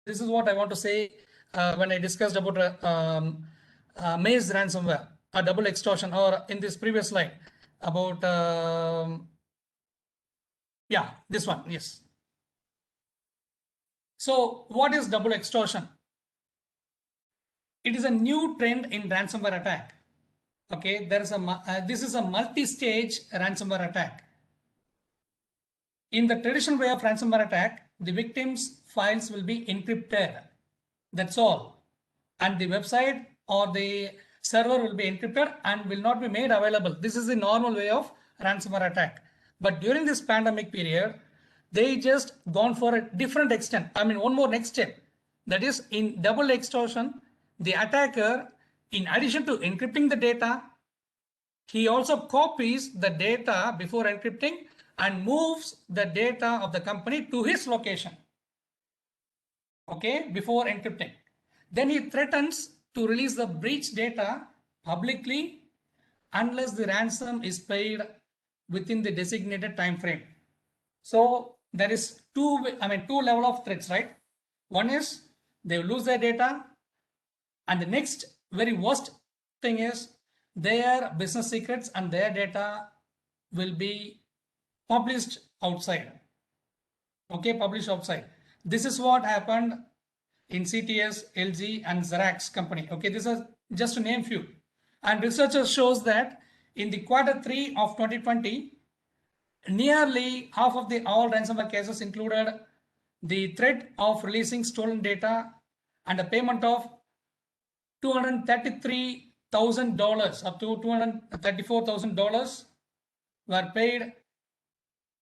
This is what I want to say when I discussed about Maze ransomware, a double extortion, or in this previous slide about, yeah, this one, yes. So what is double extortion? It is a new trend in ransomware attack. Okay, there is a this is a multi-stage ransomware attack. In the traditional way of ransomware attack, the victim's files will be encrypted. That's all. And the website or the server will be encrypted and will not be made available. This is the normal way of ransomware attack. But during this pandemic period, they just gone for a different extent. I mean, one more next step. That is, in double extortion, the attacker, in addition to encrypting the data, he also copies the data before encrypting and moves the data of the company to his location. Okay, before encrypting. Then he threatens to release the breach data publicly unless the ransom is paid within the designated time frame. So there is two level of threats, right? One is they will lose their data, and the next very worst thing is their business secrets and their data will be published outside. Okay, published outside. This is what happened in CTS, LG, and Xerox company. Okay, this is just to name few. And researchers shows that in the Q3 of 2020, nearly half of all ransomware cases included the threat of releasing stolen data and a payment of $233,000 up to $234,000 were paid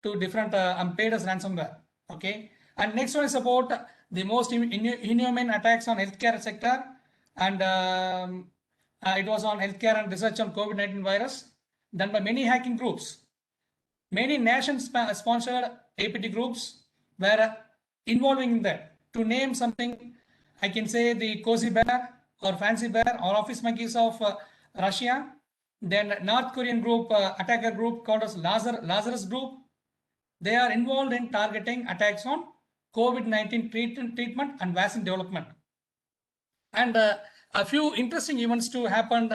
to different paid as ransomware. Okay, and next one is about the most inhumane attacks on healthcare sector, and it was on healthcare and research on COVID-19 virus done by many hacking groups. Many nation-sponsored APT groups were involving in that. To name something, I can say the Cozy Bear or Fancy Bear or Office Monkeys of Russia. Then North Korean group, attacker group called as Lazarus Group. They are involved in targeting attacks on COVID-19 treatment and vaccine development. And a few interesting events too happened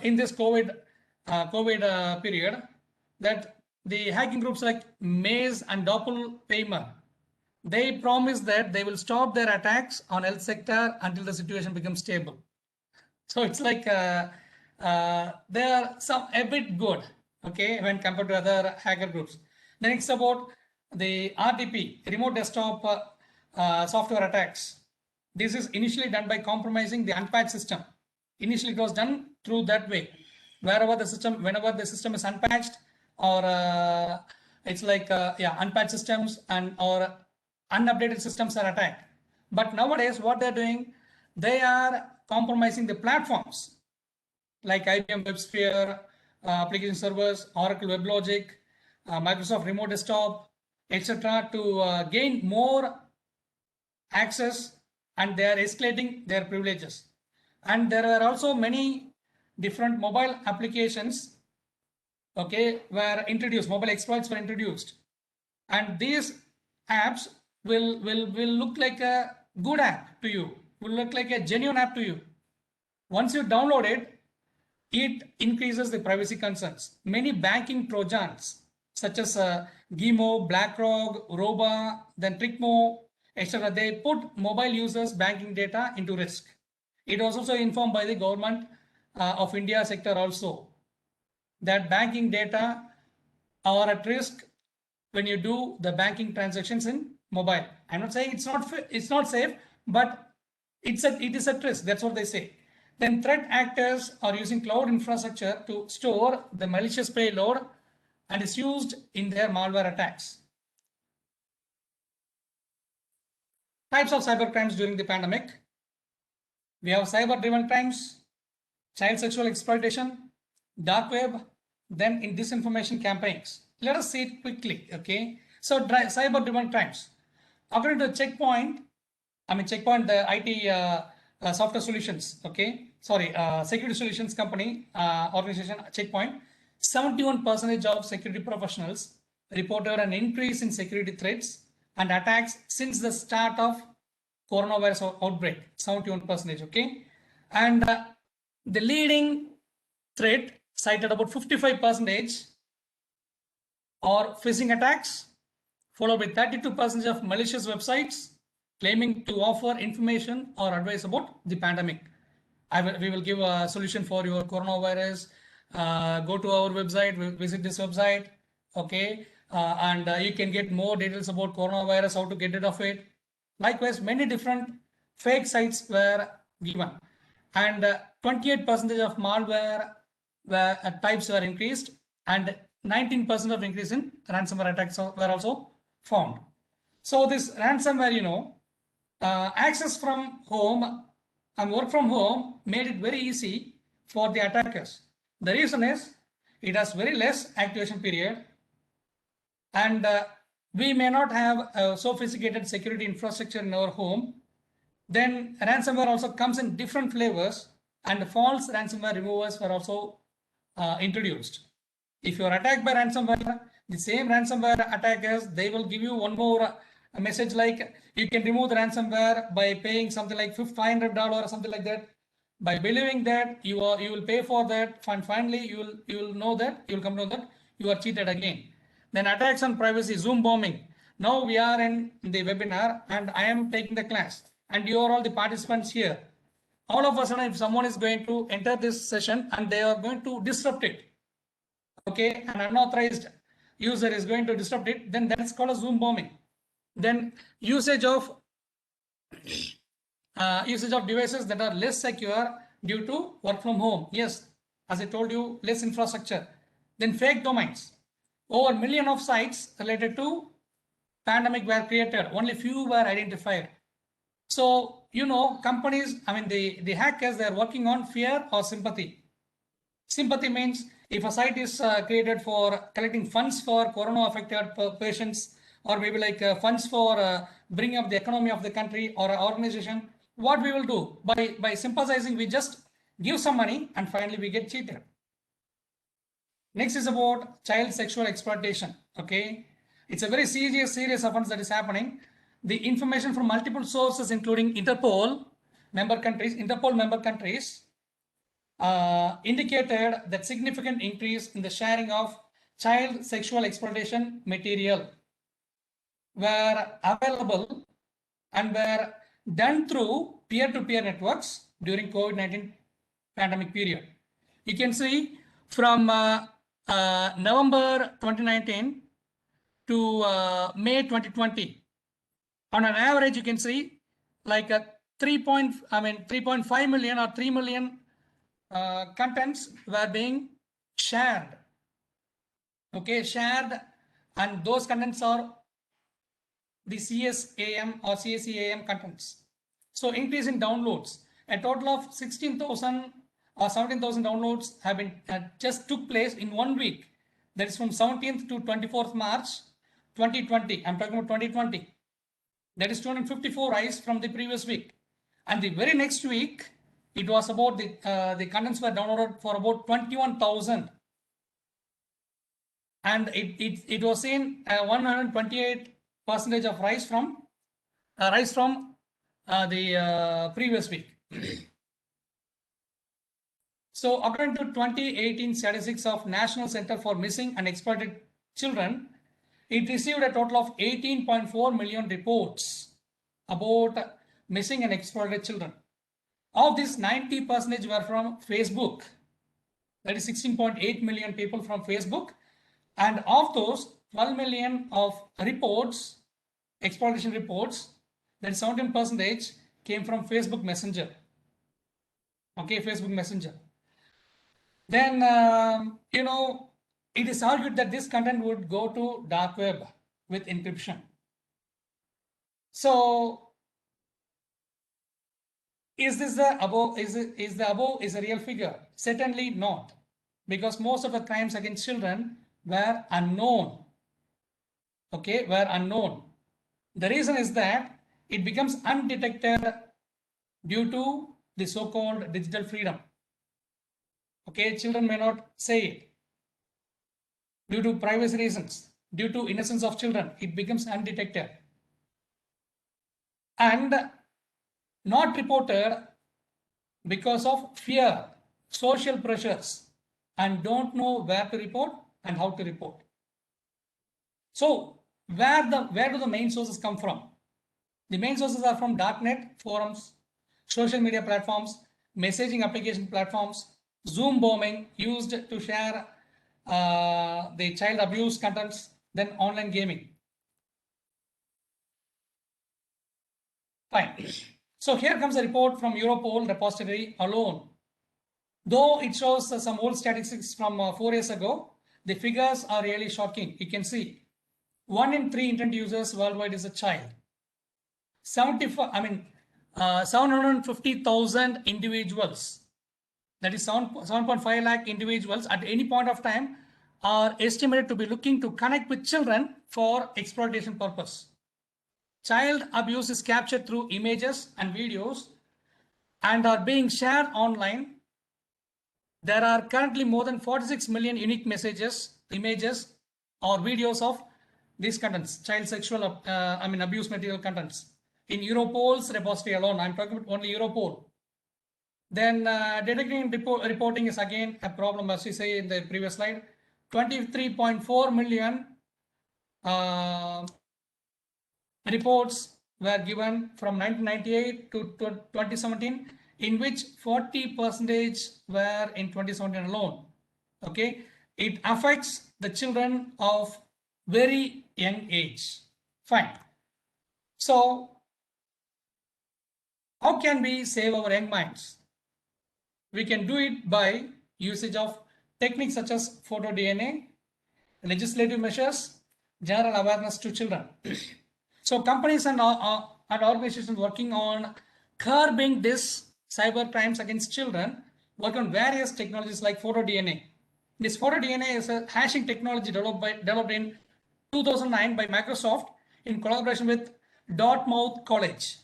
in this COVID period, that the hacking groups like Maze and Doppelpaymer, they promise that they will stop their attacks on health sector until the situation becomes stable. So it's like they are a bit good, okay, when compared to other hacker groups. The next about the RDP, remote desktop software attacks. This is initially done by compromising the unpatched system. Initially, it was done through that way. Whenever the system is unpatched, or it's like unpatched systems and or unupdated systems are attacked. But nowadays, what they're doing, they are compromising the platforms like IBM WebSphere, application servers, Oracle WebLogic, Microsoft Remote Desktop, etc. to gain more access, and they are escalating their privileges. And there are also many different mobile applications, okay, were introduced, mobile exploits were introduced. And these apps will look like a good app to you, will look like a genuine app to you. Once you download it, it increases the privacy concerns. Many banking trojans, such as Gimo, BlackRock, Roba, then Trickmo, etc., they put mobile users' banking data into risk. It was also informed by the government of India sector also that banking data are at risk when you do the banking transactions in mobile. I'm not saying it's not safe, but it is at risk. That's what they say. Then threat actors are using cloud infrastructure to store the malicious payload and is used in their malware attacks. Types of cybercrimes during the pandemic. We have cyber-driven crimes, child sexual exploitation, dark web, then in disinformation campaigns. Let us see it quickly, okay? So cyber-driven crimes. According to Checkpoint, the IT software solutions, okay? Security solutions company, organization Checkpoint, 71% of security professionals reported an increase in security threats and attacks since the start of coronavirus outbreak, 71%. Okay, and the leading threat cited about 55% are phishing attacks, followed by 32% of malicious websites claiming to offer information or advice about the pandemic. We will give a solution for your coronavirus. Go to our website, visit this website, okay, and you can get more details about coronavirus, how to get rid of it. Likewise, many different fake sites were given, and 28% of malware types were increased, and 19% of increase in ransomware attacks were also found. So this ransomware, access from home and work from home made it very easy for the attackers. The reason is it has very less activation period, and we may not have a sophisticated security infrastructure in our home. Then ransomware also comes in different flavors, and false ransomware removers were also introduced. If you are attacked by ransomware, the same ransomware attackers, they will give you one more message like you can remove the ransomware by paying something like $500 or something like that. By believing that you will pay for that, and finally you will know that you will come to know that you are cheated again. Then attacks on privacy, Zoom bombing. Now we are in the webinar and I am taking the class, and you are all the participants here. All of a sudden, if someone is going to enter this session and they are going to disrupt it, okay, an unauthorized user is going to disrupt it, then that is called a Zoom bombing. Then usage of devices that are less secure due to work from home. Yes, as I told you, less infrastructure. Then fake domains. Over 1 million of sites related to pandemic were created. Only few were identified. So, companies, the hackers, they are working on fear or sympathy. Sympathy means if a site is created for collecting funds for corona affected patients, or maybe like funds for bringing up the economy of the country or an organization, what we will do by sympathizing, we just give some money and finally we get cheated. Next is about child sexual exploitation. Okay, it's a very serious offense that is happening. The information from multiple sources, including Interpol member countries, indicated that significant increase in the sharing of child sexual exploitation material were available and were done through peer-to-peer networks during COVID-19 pandemic period. You can see from November 2019 to May 2020, on an average, you can see like a 3.5 million or 3 million contents were being shared. Okay, shared, and those contents are the CSAM or CSEAM contents. So increase in downloads. A total of 16,000 or 17,000 downloads have been just took place in 1 week. That is from 17th to 24th March 2020. I'm talking about 2020. That is 254 rise from the previous week. And the very next week, it was about the contents were downloaded for about 21,000. And it was seen 128% of rise from the previous week. So according to 2018 statistics of National Center for Missing and Exploited Children, it received a total of 18.4 million reports about missing and exploited children. Of this, 90% were from Facebook. That is 16.8 million people from Facebook. And of those, 12 million of reports, exploitation reports, that is 17% came from Facebook Messenger. Okay, Facebook Messenger. Then, it is argued that this content would go to dark web with encryption. So, is the above a real figure? Certainly not, because most of the crimes against children were unknown. Okay, were unknown. The reason is that it becomes undetected due to the so-called digital freedom. Okay, children may not say it. Due to privacy reasons, due to innocence of children, it becomes undetected. and not reported because of fear, social pressures, and don't know where to report and how to report. So where do the main sources come from? The main sources are from darknet forums, social media platforms, messaging application platforms, Zoom bombing used to share the child abuse contents, then online gaming. Fine. So here comes a report from Europol repository alone. Though it shows some old statistics from 4 years ago, the figures are really shocking. You can see 1 in 3 internet users worldwide is a child. 750,000 individuals, that is 7.5 lakh individuals at any point of time, are estimated to be looking to connect with children for exploitation purpose. Child abuse is captured through images and videos and are being shared online. There are currently more than 46 million unique messages, images, or videos of these contents, child sexual abuse material contents in Europol's repository alone. I'm talking about only Europol. Then detecting and reporting is again a problem, as we say in the previous slide. 23.4 million reports were given from 1998 to 2017, in which 40% were in 2017 alone. Okay, it affects the children of very young age. Fine. So how can we save our young minds? We can do it by usage of techniques such as photo DNA, legislative measures, general awareness to children. So companies and organizations working on curbing this cyber crimes against children work on various technologies like photo DNA. This photo DNA is a hashing technology developed in 2009 by Microsoft in collaboration with Dartmouth College.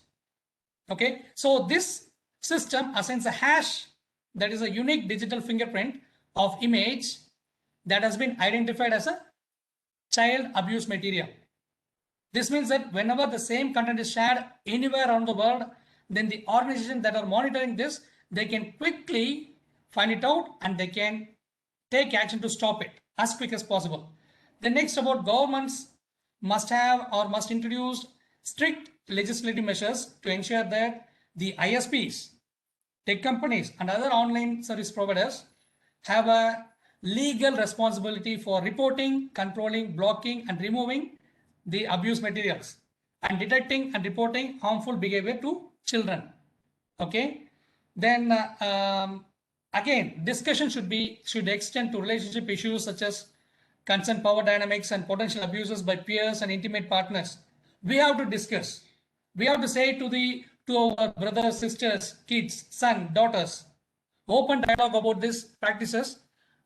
Okay, so this system assigns a hash, that is a unique digital fingerprint of image that has been identified as a child abuse material. This means that whenever the same content is shared anywhere around the world, then the organizations that are monitoring this, they can quickly find it out and they can take action to stop it as quick as possible. The next, about governments must have or must introduce strict legislative measures to ensure that the ISPs, tech companies, and other online service providers have a legal responsibility for reporting, controlling, blocking, and removing the abuse materials and detecting and reporting harmful behavior to children. Okay, then again, discussion should extend to relationship issues such as consent, power dynamics, and potential abuses by peers and intimate partners. We have to discuss. We have to say to our brothers, sisters, kids, sons, daughters, open dialogue about these practices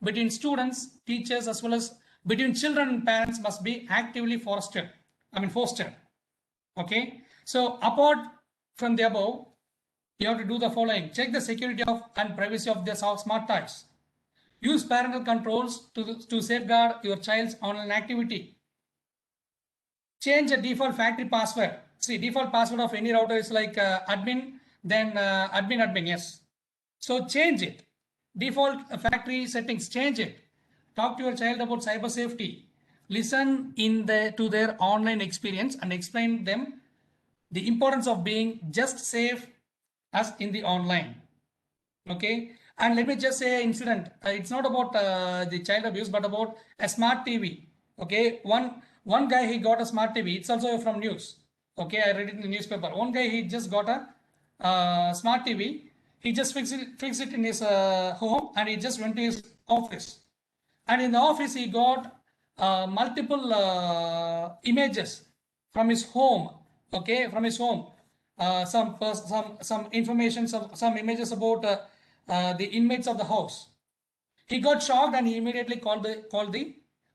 between students, teachers, as well as between children and parents must be actively fostered. Okay, so apart from the above, you have to do the following. Check the security of and privacy of the smart toys. Use parental controls to safeguard your child's online activity. Change the default factory password. See, default password of any router is like admin, then admin, yes. So change it. Default factory settings, change it. Talk to your child about cyber safety. Listen to their online experience and explain them the importance of being just safe as in the online. Okay, and let me just say an incident. It's not about the child abuse, but about a smart TV. Okay, one guy, he got a smart TV. It's also from news. Okay, I read it in the newspaper. One guy, he just got a smart TV. He just fixed it in his home, and he just went to his office. And in the office, he got multiple images from his home. Okay, from his home, some information, some images about the inmates of the house. He got shocked and he immediately called the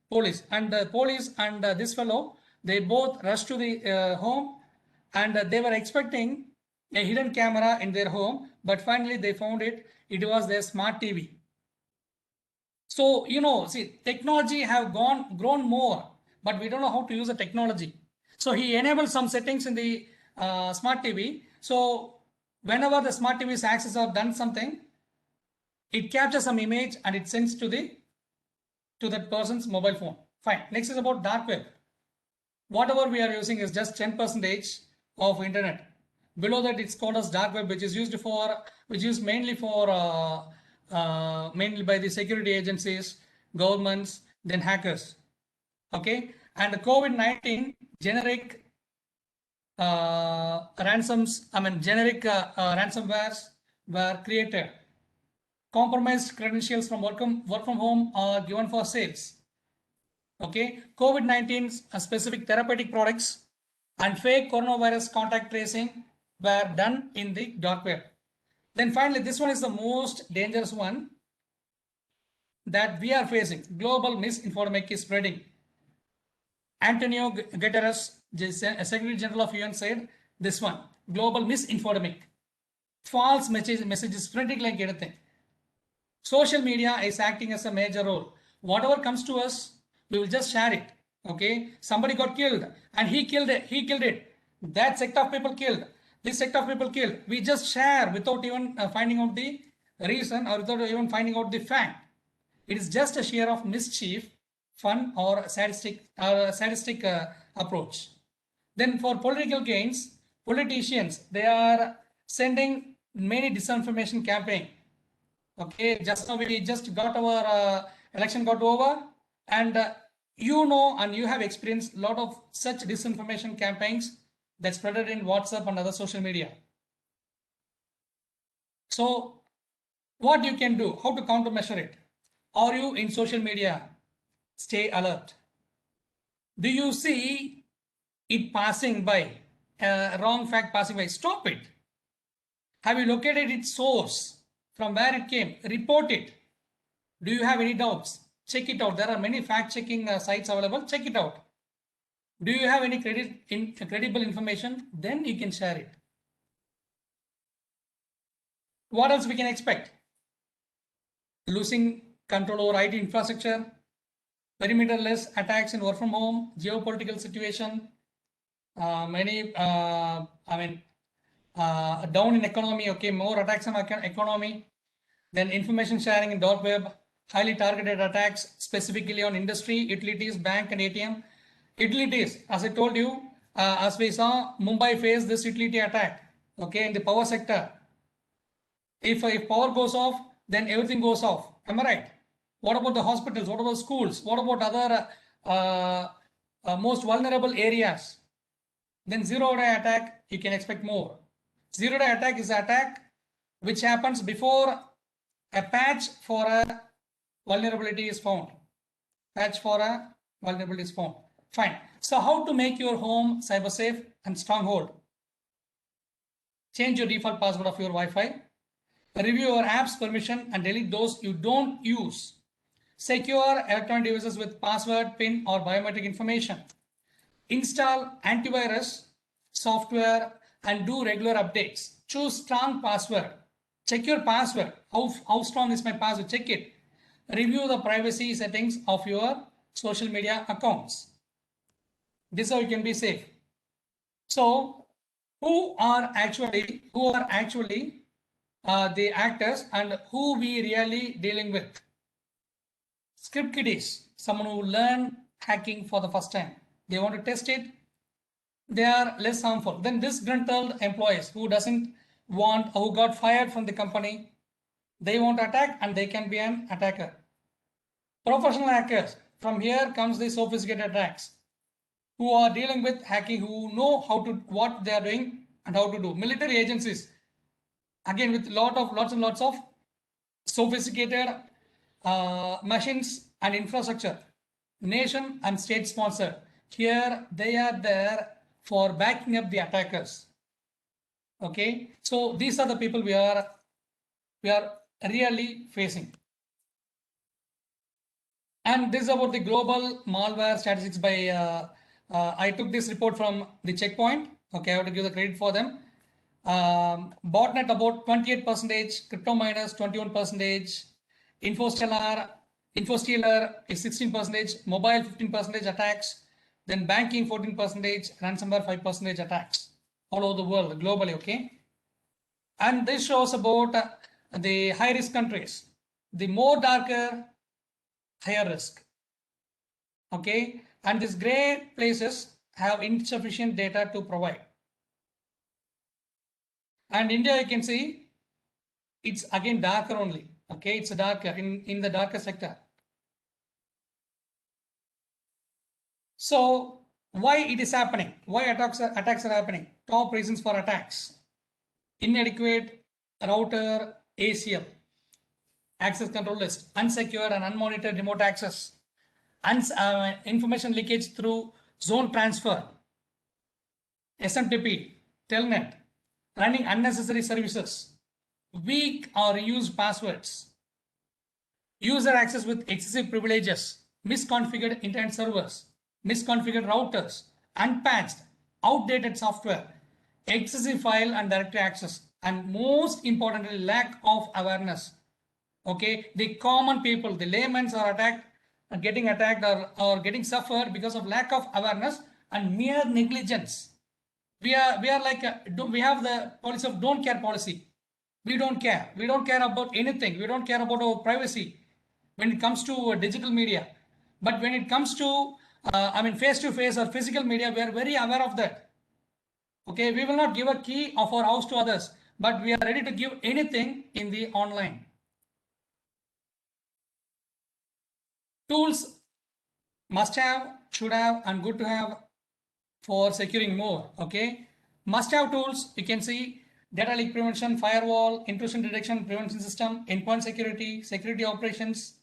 police. And the police and this fellow, they both rushed to the home, and they were expecting a hidden camera in their home, but finally they found it. It was their smart TV. So, see, technology have grown more, but we don't know how to use the technology. So he enabled some settings in the smart TV. So whenever the smart TV's access or done something, it captures some image and it sends to that person's mobile phone. Fine. Next is about dark web. Whatever we are using is just 10% of internet. Below that, it's called as dark web, which is used mainly by the security agencies, governments, then hackers. Okay, and the COVID-19 generic ransomwares were created. Compromised credentials from work from home are given for sales. Okay, COVID-19 specific therapeutic products and fake coronavirus contact tracing were done in the dark web. Then finally, this one is the most dangerous one that we are facing. Global misinformation is spreading. Antonio Guterres, Secretary General of UN, said this one: global misinformation, false messages spreading like anything. Social media is acting as a major role. Whatever comes to us, we will just share it. Okay, somebody got killed and he killed it. That sect of people killed. This sect of people killed. We just share without even finding out the reason or without even finding out the fact. It is just a share of mischief, fun, or sadistic approach. Then for political gains, politicians, they are sending many disinformation campaign. Okay, just now we just got our election got over, and you know and you have experienced a lot of such disinformation campaigns that spreaded in WhatsApp and other social media. So what you can do, how to countermeasure it? Are you in social media? Stay alert. Do you see it passing by, wrong fact passing by? Stop it. Have you located its source, from where it came? Report it. Do you have any doubts? Check it out. There are many fact-checking sites available. Check it out. Do you have any credible information? Then you can share it. What else we can expect? Losing control over IT infrastructure, perimeterless attacks in work from home, geopolitical situation, down in economy. Okay, more attacks on economy. Then information sharing in dark web, highly targeted attacks specifically on industry, utilities, bank and ATM. Utilities, as I told you, as we saw, Mumbai faced this utility attack. Okay, in the power sector. If power goes off, then everything goes off. Am I right? What about the hospitals? What about schools? What about other most vulnerable areas? Then zero-day attack, you can expect more. Zero-day attack is an attack which happens before a patch for a vulnerability is found. Patch for a vulnerability is found. Fine. So how to make your home cyber safe and stronghold? Change your default password of your Wi-Fi. Review your app's permission and delete those you don't use. Secure electronic devices with password, PIN or biometric information. Install antivirus software and do regular updates. Choose strong password. Check your password. How strong is my password? Check it. Review the privacy settings of your social media accounts. This is how you can be safe. So who are actually the actors and who we really dealing with? Script kiddies, someone who learn hacking for the first time. They want to test it. They are less harmful. Then disgruntled employees who got fired from the company. They want to attack and they can be an attacker. Professional hackers. From here comes the sophisticated attacks. Who are dealing with hacking, who know what they are doing and how to do. Military agencies. Again, with lots and lots of sophisticated machines and infrastructure. Nation and state sponsored. Here they are there for backing up the attackers. Okay, so these are the people we are really facing. And this is about the global malware statistics by I took this report from the Checkpoint. Okay, I have to give the credit for them. Botnet about 28%, crypto miners 21%, InfoStealer is 16%, mobile 15% attacks, then banking 14%, ransomware 5% attacks. all over the world, globally, okay? And this shows about the high risk countries. The more darker, higher risk, okay? And these gray places have insufficient data to provide. And India, you can see, it's again darker only, okay? It's darker in the darker sector. So why it is happening? Why attacks are happening? Top reasons for attacks: inadequate router ACL, access control list, unsecured and unmonitored remote access, information leakage through zone transfer, SMTP, telnet, running unnecessary services, weak or reused passwords, user access with excessive privileges, misconfigured internet servers, misconfigured routers, unpatched, outdated software, excessive file and directory access, and most importantly, lack of awareness. Okay, the common people, the laymen are getting attacked or getting suffered because of lack of awareness and mere negligence. We are like we have the policy of don't care policy. We don't care. We don't care about anything. We don't care about our privacy when it comes to digital media. But when it comes to face to face or physical media, we are very aware of that. Okay, we will not give a key of our house to others, but we are ready to give anything in the online. Tools must have, should have, and good to have for securing more. Okay, must have tools, you can see data leak prevention, firewall, intrusion detection prevention system, endpoint security, security operations,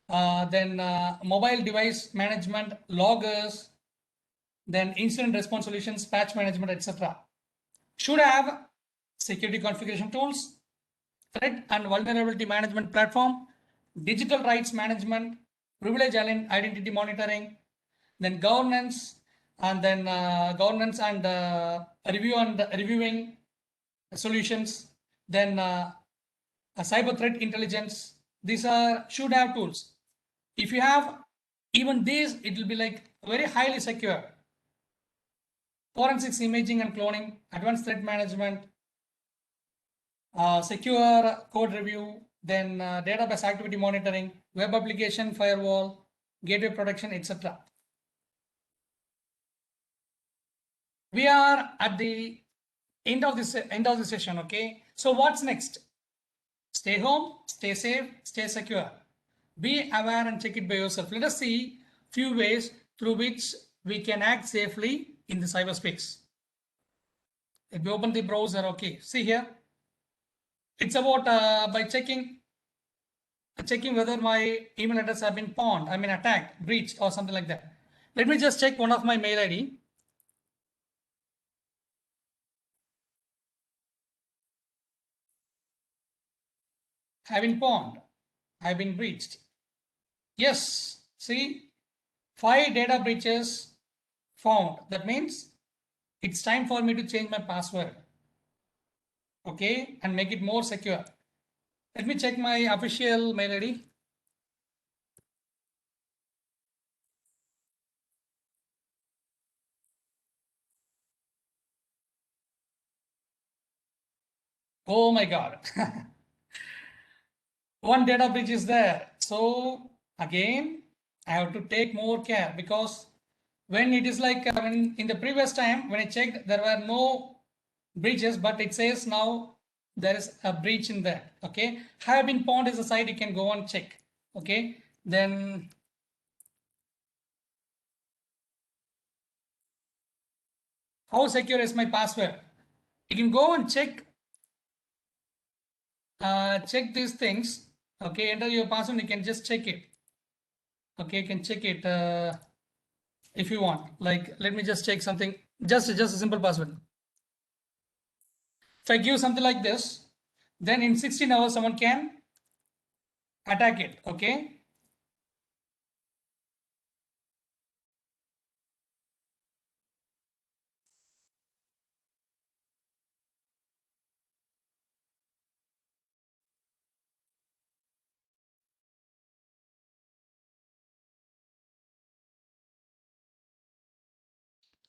then mobile device management, loggers, then incident response solutions, patch management, etc. Should have security configuration tools, threat and vulnerability management platform, digital rights management, privilege identity monitoring, then governance, and then governance and reviewing solutions, then a cyber threat intelligence. These are should have tools. If you have even these, it will be like very highly secure. Forensics imaging and cloning, advanced threat management, secure code review, then database activity monitoring, web application firewall, gateway protection, etc. We are at the end of this session. Okay, so what's next? Stay home, stay safe, stay secure. Be aware and check it by yourself. Let us see few ways through which we can act safely in the cyberspace. If we open the browser, okay, see here, it's about by checking whether my email address have been pawned, attacked, breached, or something like that. Let me just check one of my mail ID. Have been pawned, have been breached. Yes, see, 5 data breaches found. That means it's time for me to change my password, okay, and make it more secure. Let me check my official mail ID. Oh my God. One data breach is there. So again, I have to take more care, because when it is like when in the previous time when I checked, there were no breaches, but it says now there is a breach in that. Okay, have been pawned is a site you can go and check. Okay, then how secure is my password? You can go and check these things. Okay, enter your password, you can just check it. Okay, you can check it if you want. Like, let me just check something, just a simple password. If I give something like this, then in 16 hours someone can attack it. Okay,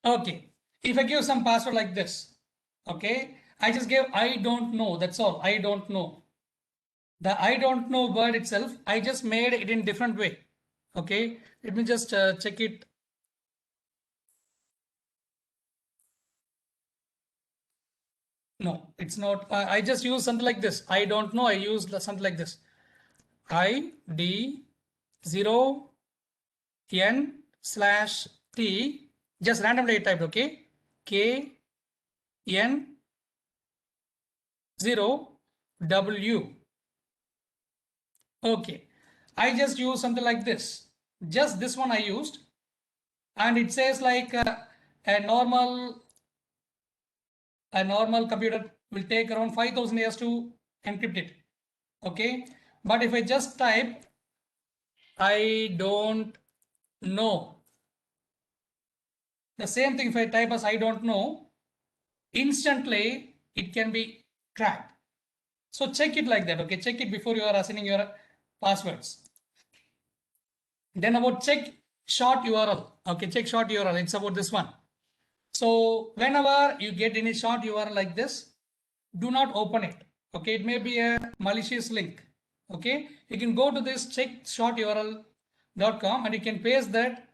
okay, if I give some password like this, Okay, I just gave I don't know, that's all. I don't know. The I don't know word itself, I just made it in different way. Okay, let me just check it. No, it's not. I just use something like this. I don't know. I use something like this. I D 0 N slash T, just randomly typed. Okay, K N 0 W. Okay, I just use something like this. Just this one I used, and it says like a normal computer will take around 5,000 years to encrypt it. Okay, but if I just type I don't know, the same thing if I type as I don't know, instantly it can be cracked. So check it like that. Okay, check it before you are assigning your passwords. Then about check short URL. Okay, check short URL. It's about this one. So whenever you get any short URL like this, do not open it. Okay, it may be a malicious link. Okay, you can go to this check short URL.com and you can paste that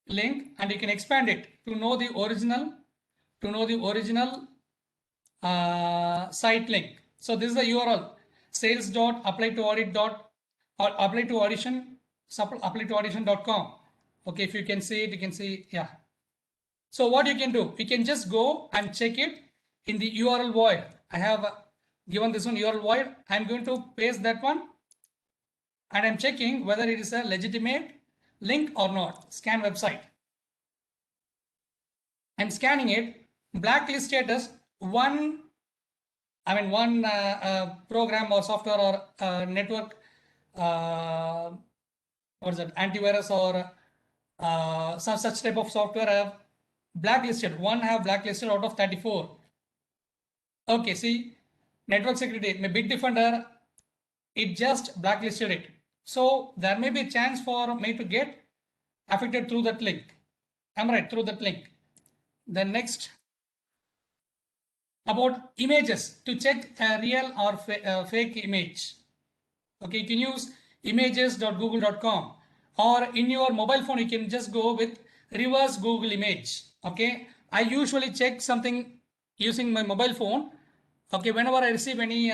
link and you can expand it to know the original site link. So this is the URL sales.apply to audition.com. Okay, if you can see it, you can see, yeah. So what you can do, you can just go and check it in the URL void. I have given this one URL void. I'm going to paste that one and I'm checking whether it is a legitimate link or not. Scan website. I'm scanning it. Blacklist status one program or software or network, what is it, antivirus or some such type of software have blacklisted. One have blacklisted out of 34. Okay, see, network security, Bitdefender, it just blacklisted it. So there may be a chance for me to get affected through that link. I'm right, through that link. Then next, about images, to check a real or fake image. Okay, you can use images.google.com, or in your mobile phone you can just go with reverse Google image. Okay, I usually check something using my mobile phone. Okay, whenever I receive any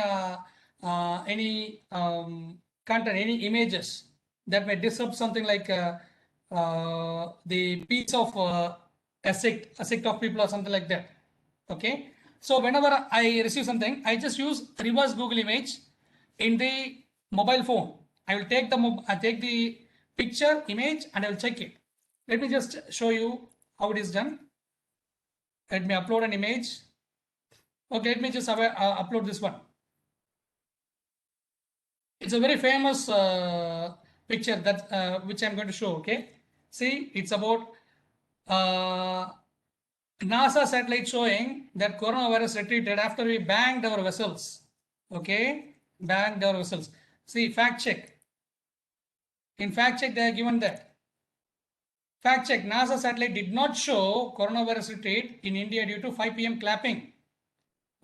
content, any images that may disrupt something like the piece of a sect of people or something like that. Okay, so whenever I receive something, I just use reverse Google image in the mobile phone. I will take the picture image and I will check it. Let me just show you how it is done. Let me upload an image. Okay, let me just upload this one. It's a very famous picture that which I'm going to show. Okay, see, it's about NASA satellite showing that coronavirus retreated after we banged our vessels. Okay, banged our vessels. See, fact check. In fact check, they are given that. Fact check, NASA satellite did not show coronavirus retreat in India due to 5 p.m. clapping.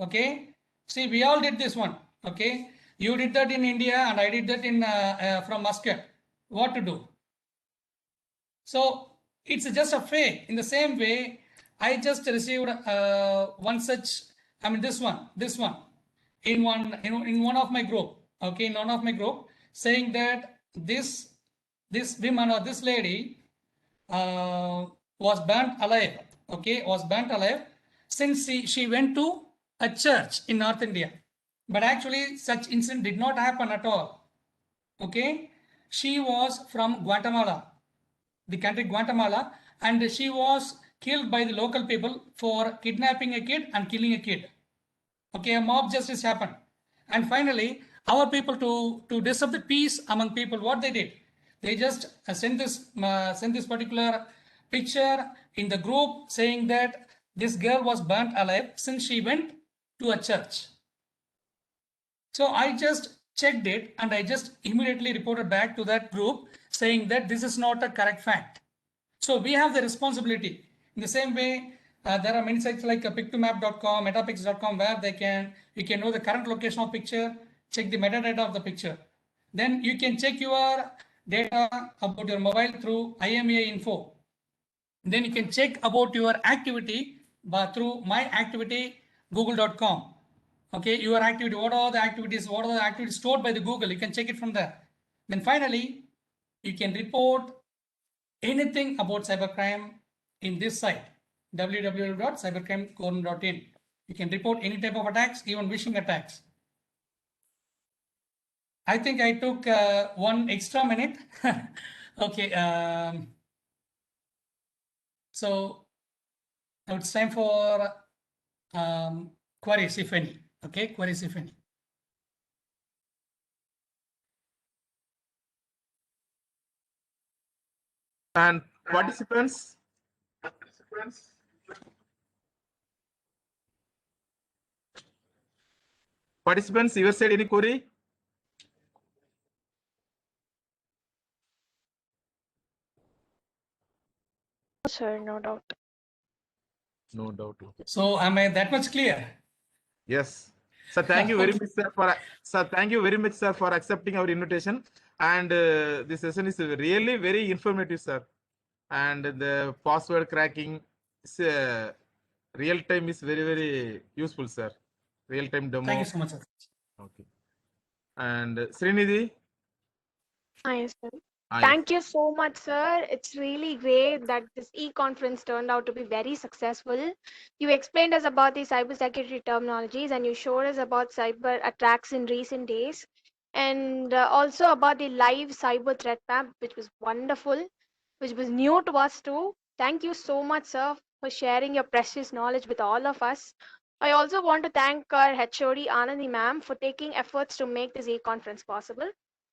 Okay, see, we all did this one. Okay, you did that in India and I did that in from Muscat. What to do? So it's just a fake. In the same way, I just received one such, this one in one of my group. Okay, in one of my group, saying that this woman or this lady was burnt alive. Okay, was burnt alive since she went to a church in North India. But actually, such incident did not happen at all. Okay, she was from Guatemala, the country Guatemala, and she was killed by the local people for kidnapping a kid and killing a kid. Okay, a mob justice happened. And finally, our people, to disturb the peace among people, what they did, they just sent this particular picture in the group saying that this girl was burnt alive since she went to a church. So I just checked it and I just immediately reported back to that group saying that this is not a correct fact. So we have the responsibility. In the same way, There are many sites like pic2map.com, metapix.com, where you can know the current location of picture, check the metadata of the picture. Then you can check your data about your mobile through IMEI info. Then you can check about your activity through my activity google.com. Okay, your activity, what are the activities stored by the Google, you can check it from there. Then finally, you can report anything about cybercrime in this site, www.cybercrimecorner.in. You can report any type of attacks, even phishing attacks. I think I took 1 extra minute. Okay, so now it's time for queries, if any. Okay, queries, if any. And participants, your side, any query? Sir, no doubt. No doubt. So am I that much clear? Yes. So thank you very much, sir, thank you very much, sir, for accepting our invitation. And this session is really very informative, sir. And the password cracking is real time is very, very useful, sir. Real time demo. Thank you so much, sir. Okay. And Srinidhi. Hi, sir. Thank you so much, sir. It's really great that this e-conference turned out to be very successful. You explained us about the cybersecurity terminologies and you showed us about cyber attacks in recent days and also about the live cyber threat map, which was wonderful, which was new to us too. Thank you so much, sir, for sharing your precious knowledge with all of us. I also want to thank our HOD Anandi ma'am for taking efforts to make this e-conference possible.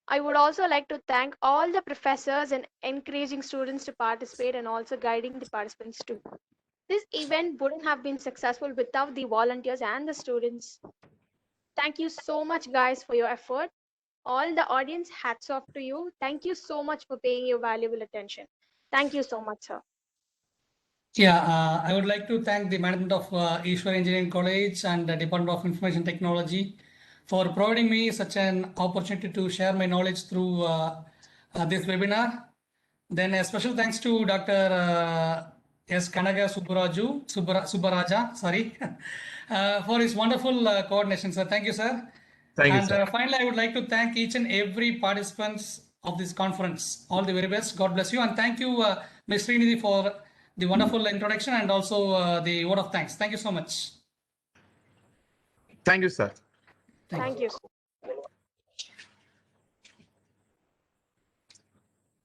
I would also like to thank all the professors and encouraging students to participate and also guiding the participants too. This event wouldn't have been successful without the volunteers and the students. Thank you so much, guys, for your effort. All the audience, hats off to you. Thank you so much for paying your valuable attention. Thank you so much, sir. Yeah, I would like to thank the management of Easwari Engineering College and the Department of Information Technology for providing me such an opportunity to share my knowledge through this webinar. Then a special thanks to Dr. S. Kanaga Subaraja, sorry, for his wonderful coordination, sir. Thank you, sir. Thank you, And sir. finally, I would like to thank each and every participants of this conference. All the very best. God bless you. And thank you, Ms. Srinidhi, for the wonderful introduction and also the word of thanks. Thank you so much. Thank you, sir. Thank you.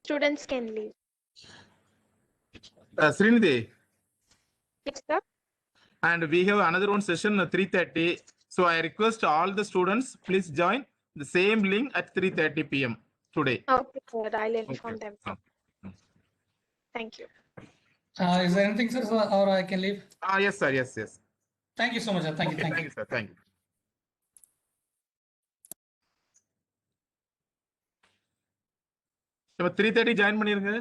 Students can leave. Srinidhi. Yes, sir. And we have another one session at 3:30. So I request all the students, please join the same link at 3:30 p.m. today. Okay, sir. I'll inform them. Thank you. Is there anything, sir, or I can leave? Yes, sir. Yes, yes. Thank you so much, sir. Thank you. Thank you, sir. Thank you. So 3:30 join பண்ணிருங்க.